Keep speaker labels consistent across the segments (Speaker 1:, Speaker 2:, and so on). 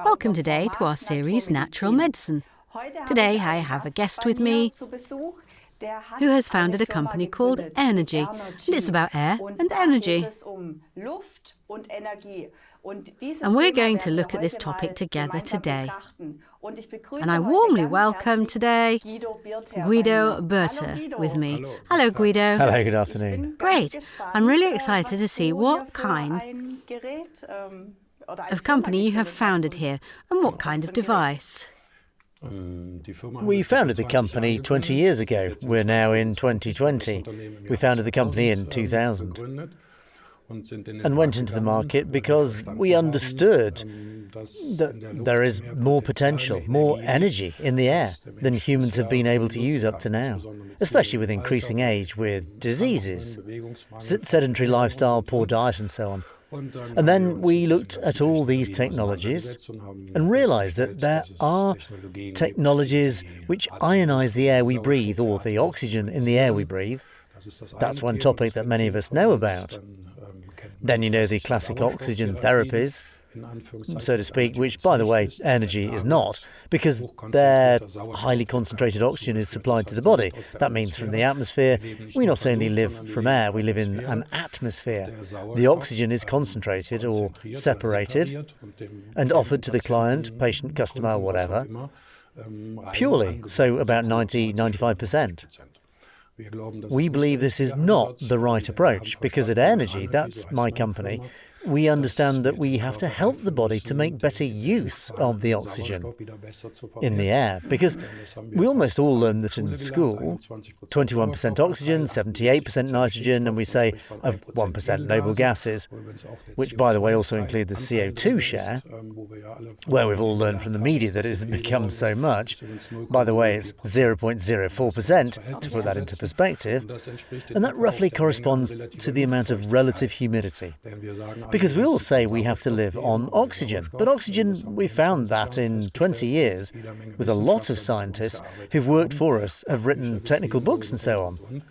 Speaker 1: Welcome today to our series Natural Medicine. Today I have a guest with me who has founded a company called Airnergy, and it's about air and energy. And we're going to look at this topic together today. And I warmly welcome today Guido Berthe with me. Hello, Guido.
Speaker 2: Hello, good afternoon.
Speaker 1: Great. I'm really excited to see what kind of company you have founded here and what kind of device.
Speaker 2: We founded the company 20 years ago. We're now in 2020. We founded the company in 2000 and went into the market because we understood that there is more potential, more energy in the air than humans have been able to use up to now, especially with increasing age, with diseases, sedentary lifestyle, poor diet and so on. And then we looked at all these technologies and realized that there are technologies which ionize the air we breathe, or the oxygen in the air we breathe. That's one topic that many of us know about. Then you know the classic oxygen therapies, so to speak, which, by the way, Airnergy is not, because their highly concentrated oxygen is supplied to the body. That means from the atmosphere, we not only live from air, we live in an atmosphere. The oxygen is concentrated or separated and offered to the client, patient, customer, whatever, purely, so about 90–95%. We believe this is not the right approach because at Airnergy, that's my company, we understand that we have to help the body to make better use of the oxygen in the air, because we almost all learn that in school, 21% oxygen, 78% nitrogen, and we say of 1% noble gases, which, by the way, also include the CO2 share, where we've all learned from the media that it has become so much. By the way, it's 0.04%, to put that into perspective, and that roughly corresponds to the amount of relative humidity. Because we all say we have to live on oxygen, but oxygen, we found that in 20 years, with a lot of scientists who've worked for us, have written technical books and so on,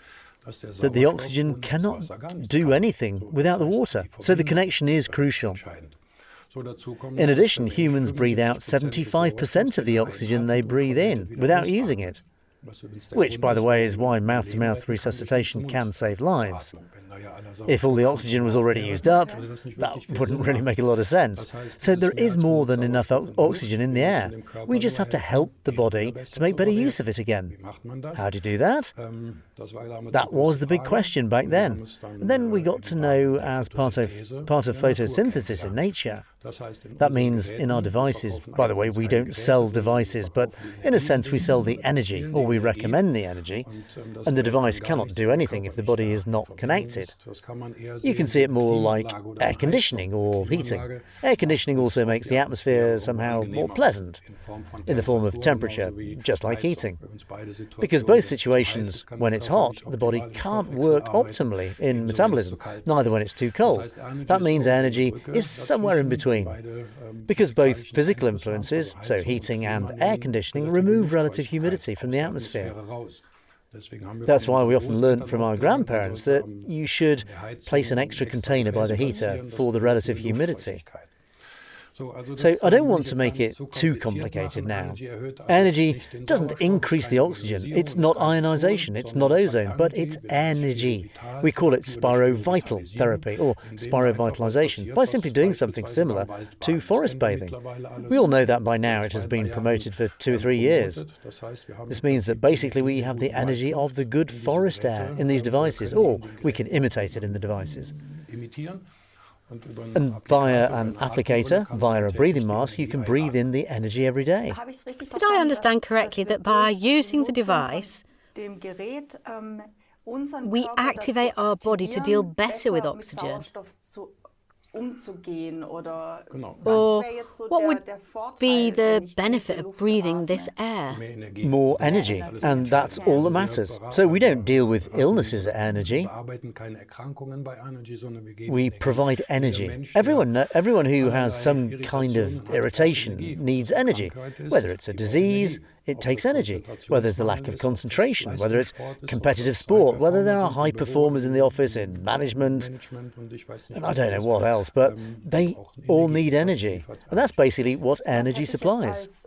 Speaker 2: that the oxygen cannot do anything without the water. So the connection is crucial. In addition, humans breathe out 75% of the oxygen they breathe in without using it, which, by the way, is why mouth-to-mouth resuscitation can save lives. If all the oxygen was already used up, that wouldn't really make a lot of sense. So there is more than enough oxygen in the air. We just have to help the body to make better use of it again. How do you do that? That was the big question back then. And then we got to know, as part of photosynthesis in nature, that means in our devices, by the way, we don't sell devices, but in a sense we sell the energy, or we recommend the energy, and the device cannot do anything if the body is not connected. You can see it more like air conditioning or heating. Air conditioning also makes the atmosphere somehow more pleasant in the form of temperature, just like heating. Because both situations, when it's hot, the body can't work optimally in metabolism, neither when it's too cold. That means energy is somewhere in between. Because both physical influences, so heating and air conditioning, remove relative humidity from the atmosphere. That's why we often learnt from our grandparents that you should place an extra container by the heater for the relative humidity. So I don't want to make it too complicated now. Airnergy doesn't increase the oxygen. It's not ionization, it's not ozone, but it's Airnergy. We call it spirovital therapy or spirovitalization by simply doing something similar to forest bathing. We all know that by now. It has been promoted for 2 or 3 years. This means that basically we have the energy of the good forest air in these devices, or we can imitate it in the devices. And via an applicator, via a breathing mask, you can breathe in the energy every day.
Speaker 1: Did I understand correctly that by using the device, we activate our body to deal better with oxygen? Or what would be the benefit of breathing this air?
Speaker 2: More energy, and that's all that matters. So we don't deal with illnesses at Airnergy. We provide energy. Everyone who has some kind of irritation needs energy, whether it's a disease, it takes energy, whether there's a lack of concentration, whether it's competitive sport, whether there are high performers in the office, in management, and I don't know what else, but they all need energy. And that's basically what energy supplies.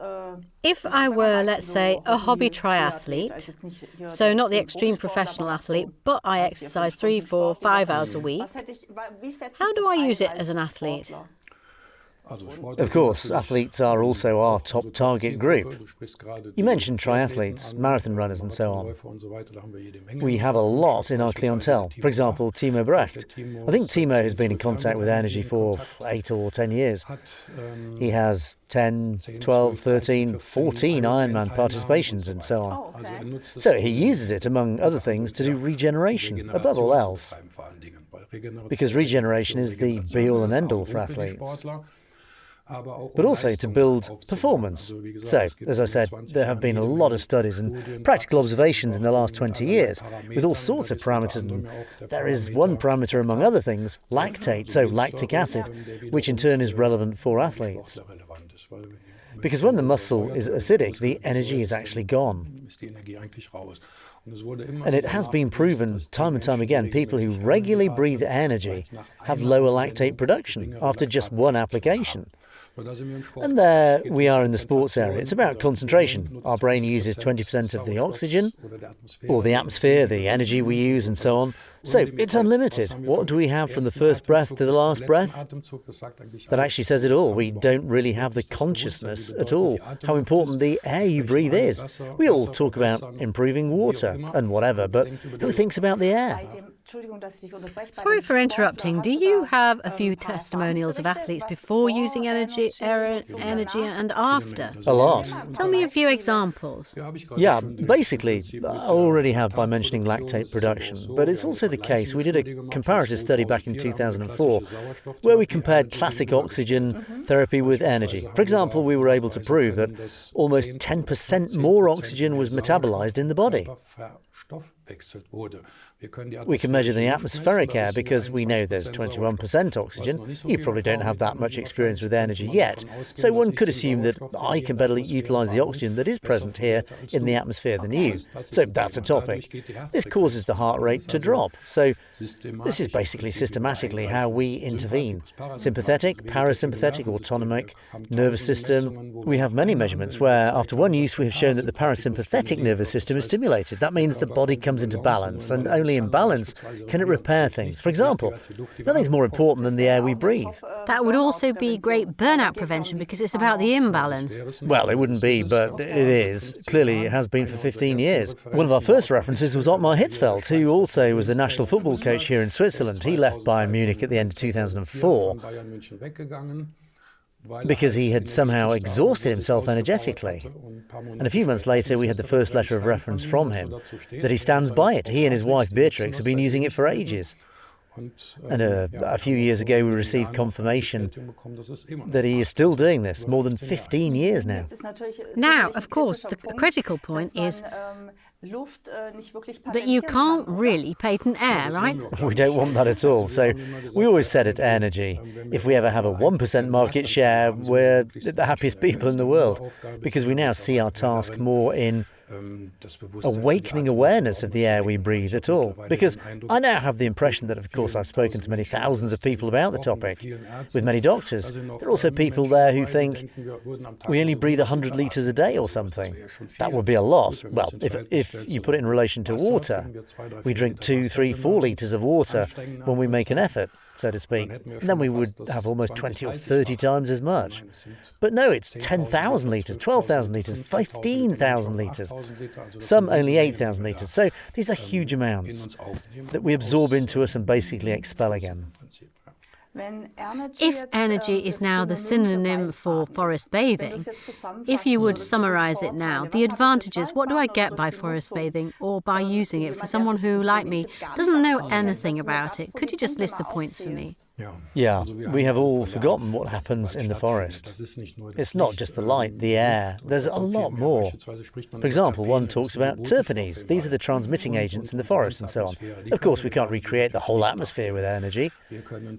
Speaker 1: If I were, let's say, a hobby triathlete, so not the extreme professional athlete, but I exercise 3, 4, 5 hours a week, how do I use it as an athlete?
Speaker 2: Of course, athletes are also our top target group. You mentioned triathletes, marathon runners and so on. We have a lot in our clientele. For example, Timo Brecht. I think Timo has been in contact with energy for 8 or 10 years. He has 10, 12, 13, 14 Ironman participations and so on. So he uses it, among other things, to do regeneration, above all else. Because regeneration is the be-all and end-all for athletes. But also to build performance. So, as I said, there have been a lot of studies and practical observations in the last 20 years with all sorts of parameters. And there is one parameter, among other things, lactate, so lactic acid, which in turn is relevant for athletes. Because when the muscle is acidic, the energy is actually gone. And it has been proven time and time again, people who regularly breathe energy have lower lactate production after just one application. And there we are in the sports area. It's about concentration. Our brain uses 20% of the oxygen, or the atmosphere, the energy we use, and so on. So it's unlimited. What do we have from the first breath to the last breath? That actually says it all. We don't really have the consciousness at all how important the air you breathe is. We all talk about improving water and whatever, but who thinks about the air?
Speaker 1: Sorry for interrupting. Do you have a few testimonials of athletes before using energy and after?
Speaker 2: A lot.
Speaker 1: Tell me a few examples.
Speaker 2: Yeah, basically, I already have by mentioning lactate production, but it's also the case we did a comparative study back in 2004 where we compared classic oxygen therapy with energy. For example, we were able to prove that almost 10% more oxygen was metabolized in the body. We can measure the atmospheric air because we know there's 21% oxygen. You probably don't have that much experience with energy yet, so one could assume that I can better utilise the oxygen that is present here in the atmosphere than you. So that's a topic. This causes the heart rate to drop. So this is basically systematically how we intervene. Sympathetic, parasympathetic, autonomic, nervous system. We have many measurements where after one use we have shown that the parasympathetic nervous system is stimulated. That means the body comes into balance, and only in balance can it repair things. For example, nothing's more important than the air we breathe.
Speaker 1: That would also be great burnout prevention because it's about the imbalance.
Speaker 2: Well, it wouldn't be, but it is. Clearly, it has been for 15 years. One of our first references was Ottmar Hitzfeld, who also was the national football coach here in Switzerland. He left Bayern Munich at the end of 2004 because he had somehow exhausted himself energetically. And a few months later, we had the first letter of reference from him, that he stands by it. He and his wife Beatrix have been using it for ages. And a few years ago, we received confirmation that he is still doing this, more than 15 years now.
Speaker 1: Now, of course, the critical point is that you can't really patent air, right?
Speaker 2: We don't want that at all. So we always said at Energy, if we ever have a 1% market share, we're the happiest people in the world, because we now see our task more in awakening awareness of the air we breathe at all. Because I now have the impression that, of course, I've spoken to many thousands of people about the topic, with many doctors. There are also people there who think we only breathe 100 litres a day or something. That would be a lot. Well, if you put it in relation to water, we drink 2, 3, 4 litres of water when we make an effort, so to speak. And then we would have almost 20 or 30 times as much. But no, it's 10,000 litres, 12,000 litres, 15,000 litres, some only 8,000 litres. So these are huge amounts that we absorb into us and basically expel again.
Speaker 1: If energy is now the synonym for forest bathing, if you would summarise it now, the advantages, what do I get by forest bathing or by using it for someone who, like me, doesn't know anything about it? Could you just list the points for me?
Speaker 2: Yeah, we have all forgotten what happens in the forest. It's not just the light, the air, there's a lot more. For example, one talks about terpenes. These are the transmitting agents in the forest and so on. Of course, we can't recreate the whole atmosphere with energy.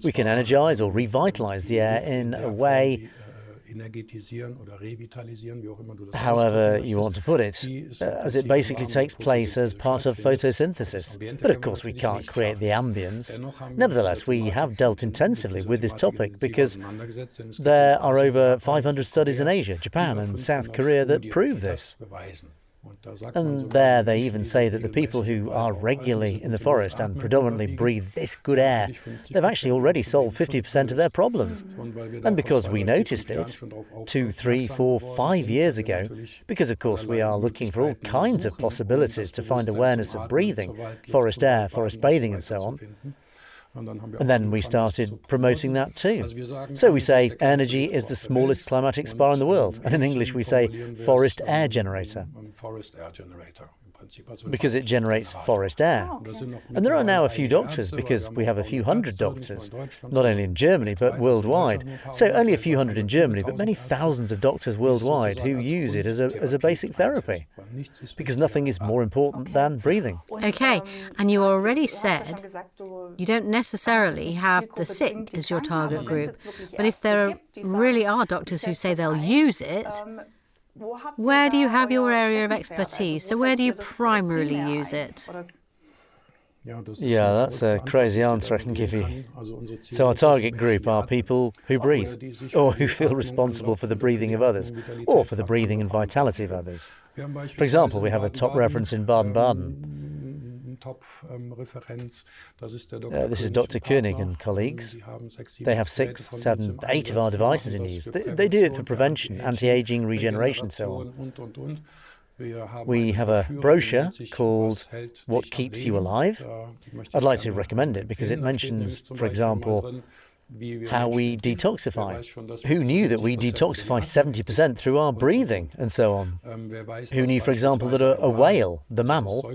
Speaker 2: We can energise or revitalise the air in a way however you want to put it, as it basically takes place as part of photosynthesis. But of course we can't create the ambience. Nevertheless, we have dealt intensively with this topic because there are over 500 studies in Asia, Japan and South Korea that prove this. And there they even say that the people who are regularly in the forest and predominantly breathe this good air, they've actually already solved 50% of their problems. And because we noticed it 2, 3, 4, 5 years ago, because of course we are looking for all kinds of possibilities to find awareness of breathing, forest air, forest bathing and so on. And then we started promoting that too. So we say energy is the smallest climatic spa in the world. And in English we say forest air generator. Because it generates forest air. And there are now a few doctors, because we have a few hundred doctors, not only in Germany but worldwide. So only a few hundred in Germany, but many thousands of doctors worldwide who use it as a basic therapy. Because nothing is more important than breathing.
Speaker 1: Okay, and you already said you don't necessarily have the sick as your target group. But if there really are doctors who say they'll use it, where do you have your area of expertise? So where do you primarily use it?
Speaker 2: Yeah, that's a crazy answer I can give you. So our target group are people who breathe, or who feel responsible for the breathing of others, or for the breathing and vitality of others. For example, we have a top reference in Baden-Baden. This is Dr. Koenig and colleagues. They have 6, 7, 8 of our devices in use. They do it for prevention, anti-aging, regeneration, so on. We have a brochure called What Keeps You Alive. I'd like to recommend it because it mentions, for example, how we detoxify. Who knew that we detoxify 70% through our breathing and so on? Who knew, for example, that a whale, the mammal,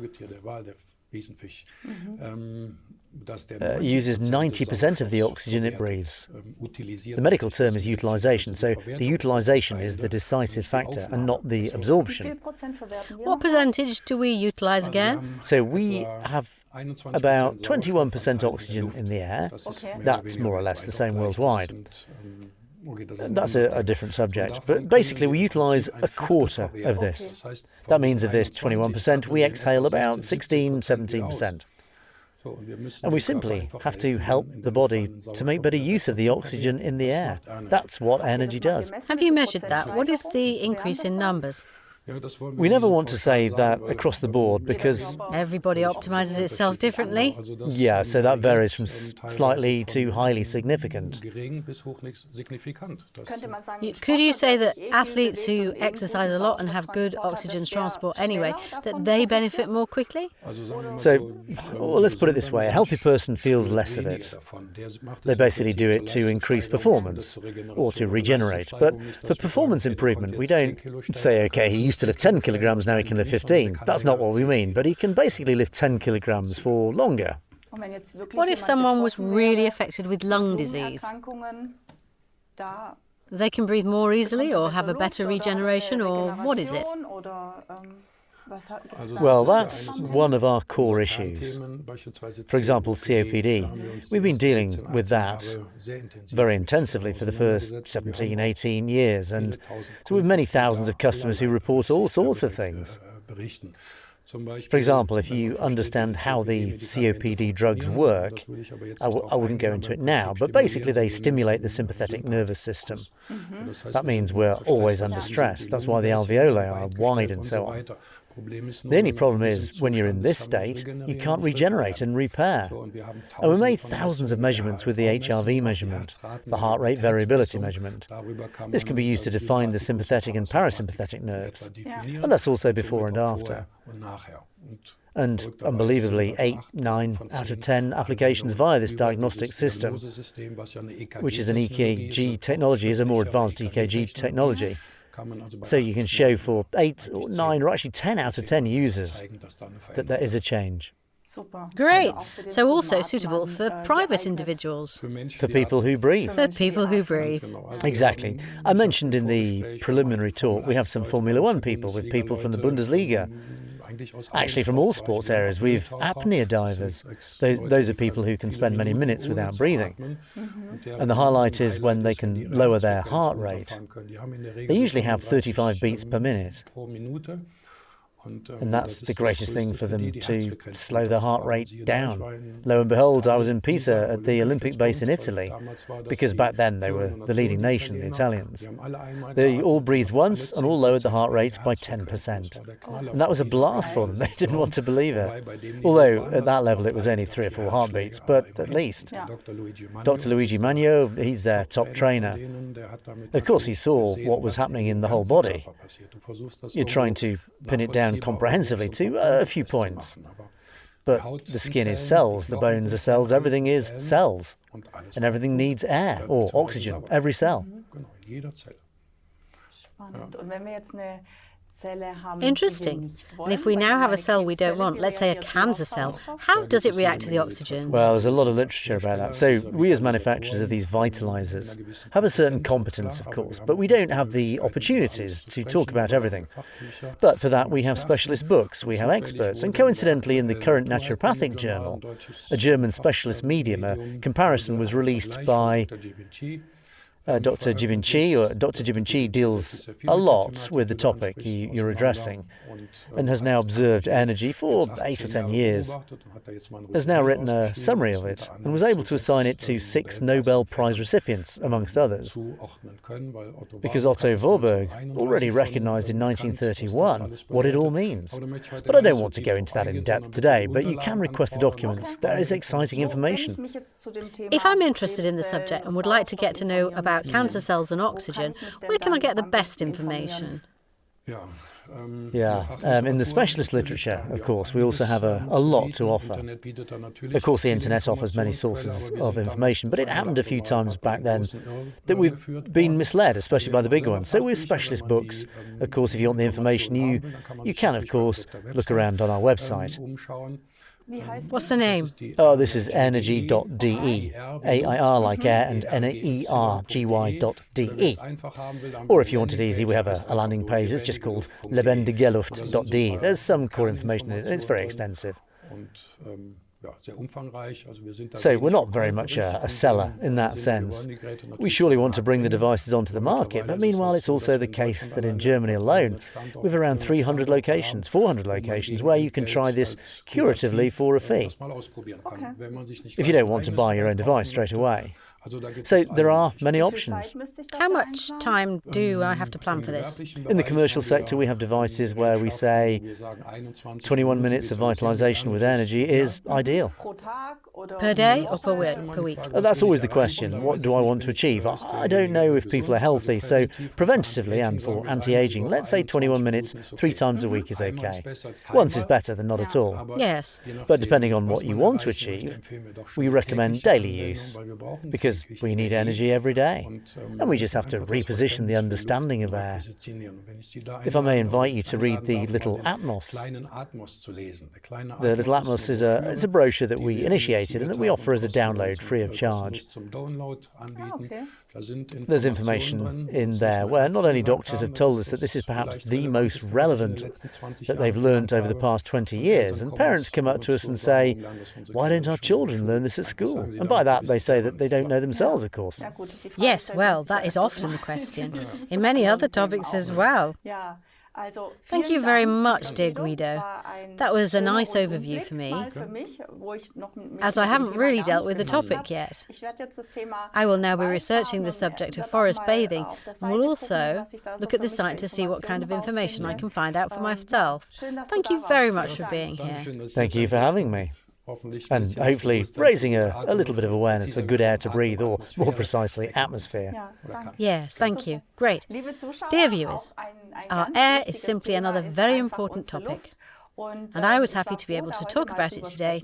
Speaker 2: uses 90% of the oxygen it breathes. The medical term is utilization, so the utilization is the decisive factor and not the absorption.
Speaker 1: What percentage do we utilize again?
Speaker 2: So we have about 21% oxygen in the air. That's more or less the same worldwide. That's a different subject, but basically we utilise a quarter of this. That means of this 21%, we exhale about 16, 17%. And we simply have to help the body to make better use of the oxygen in the air. That's what energy does.
Speaker 1: Have you measured that? What is the increase in numbers?
Speaker 2: We never want to say that across the board because
Speaker 1: everybody optimizes itself differently.
Speaker 2: Yeah, so that varies from slightly to highly significant.
Speaker 1: Could you say that athletes who exercise a lot and have good oxygen transport anyway, that they benefit more quickly?
Speaker 2: So, well, let's put it this way, a healthy person feels less of it. They basically do it to increase performance or to regenerate. But for performance improvement, we don't say, okay, he used to lift 10 kilograms, now he can lift 15. That's not what we mean, but he can basically lift 10 kilograms for longer.
Speaker 1: What if someone was really affected with lung disease? They can breathe more easily or have a better regeneration, or what is it?
Speaker 2: Well, that's one of our core issues. For example, COPD. We've been dealing with that very intensively for the first 17, 18 years, and so with many thousands of customers who report all sorts of things. For example, if you understand how the COPD drugs work, I wouldn't go into it now, but basically they stimulate the sympathetic nervous system. That means we're always under stress. That's why the alveoli are wide and so on. The only problem is, when you're in this state, you can't regenerate and repair. And we made thousands of measurements with the HRV measurement, the heart rate variability measurement. This can be used to define the sympathetic and parasympathetic nerves. And that's also before and after. And unbelievably, 8, 9 out of 10 applications via this diagnostic system, which is an EKG technology, is a more advanced EKG technology. So you can show for 8 or 9 or actually 10 out of 10 users that there is a change.
Speaker 1: Great. So also suitable for private individuals.
Speaker 2: For people who breathe.
Speaker 1: For people who breathe.
Speaker 2: Exactly. I mentioned in the preliminary talk we have some Formula One people with people from the Bundesliga. Actually, from all sports areas, we've apnea divers. Those are people who can spend many minutes without breathing. And the highlight is when they can lower their heart rate. They usually have 35 beats per minute. And that's the greatest thing for them, to slow their heart rate down. Lo and behold, I was in Pisa at the Olympic base in Italy, because back then they were the leading nation, the Italians. They all breathed once and all lowered the heart rate by 10%. And that was a blast for them. They didn't want to believe it. Although at that level it was only 3 or 4 heartbeats, but at least. Dr. Luigi Magno, he's their top trainer. Of course, he saw what was happening in the whole body. You're trying to pin it down comprehensively to a few points. But the skin is cells, the bones are cells, everything is cells. And everything needs air or oxygen, every cell.
Speaker 1: Interesting. And if we now have a cell we don't want, let's say a cancer cell, how does it react to the oxygen?
Speaker 2: Well, there's a lot of literature about that. So we as manufacturers of these vitalizers have a certain competence, of course, but we don't have the opportunities to talk about everything. But for that, we have specialist books, we have experts, and coincidentally in the current naturopathic journal, a German specialist medium, a comparison was released by Dr. Givenchy, or Dr. Givenchy deals a lot with the topic you're addressing and has now observed energy for 8 or 10 years. Has now written a summary of it and was able to assign it to 6 Nobel Prize recipients, amongst others. Because Otto Warburg already recognised in 1931 what it all means. But I don't want to go into that in depth today, but you can request the documents. There is exciting information.
Speaker 1: If I'm interested in the subject and would like to get to know about cancer cells and oxygen, where can I get the best information?
Speaker 2: In the specialist literature, of course, we also have a lot to offer. Of course, the internet offers many sources of information, but it happened a few times back then that we've been misled, especially by the big ones. So with specialist books, of course, if you want the information, you can, of course, look around on our website.
Speaker 1: What's the name?
Speaker 2: Oh, this is energy.de. AIR like air and NERGY.de. Or if you want it easy, we have a landing page that's just called lebendigeluft.de. There's some core information in it, and it's very extensive. So we're not very much a seller in that sense. We surely want to bring the devices onto the market, but meanwhile it's also the case that in Germany alone we've around 300 locations, 400 locations where you can try this curatively for a fee. If you don't want to buy your own device straight away. So there are many options.
Speaker 1: How much time do I have to plan for this?
Speaker 2: In the commercial sector, we have devices where we say 21 minutes of vitalization with energy is ideal.
Speaker 1: Per day or per week?
Speaker 2: That's always the question. What do I want to achieve? I don't know if people are healthy, so preventatively and for anti-aging, let's say 21 minutes 3 times a week is okay. Once is better than not at all.
Speaker 1: Yes.
Speaker 2: But depending on what you want to achieve, we recommend daily use, because we need energy every day, and we just have to reposition the understanding of air. If I may invite you to read the Little Atmos. The Little Atmos is a brochure that we initiated and that we offer as a download free of charge. There's information in there where not only doctors have told us that this is perhaps the most relevant that they've learnt over the past 20 years, and parents come up to us and say, why don't our children learn this at school? And by that they say that they don't know themselves, of course.
Speaker 1: Yes, well, that is often the question. In many other topics as well. Thank you very much, dear Guido. That was a nice overview for me, as I haven't really dealt with the topic yet. I will now be researching the subject of forest bathing, and will also look at the site to see what kind of information I can find out for myself. Thank you very much for being here.
Speaker 2: Thank you for having me. And hopefully raising a little bit of awareness for good air to breathe, or more precisely, atmosphere.
Speaker 1: Yes, thank you. Great. Dear viewers, our air is simply another very important topic. And I was happy to be able to talk about it today,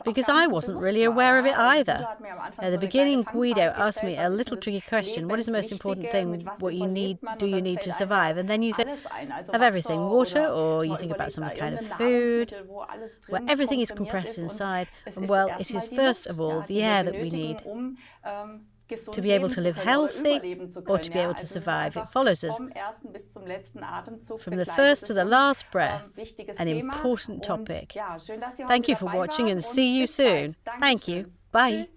Speaker 1: because I wasn't really aware of it either. At the beginning, Guido asked me a little tricky question: what is the most important thing, do you need to survive? And then you think of everything, water, or you think about some kind of food, where everything is compressed inside. And well, it is first of all the air that we need. to be able to live healthy or to be able to survive. It follows us from the first to the last breath, an important topic. Thank you for watching and see you soon. Thank you. Bye.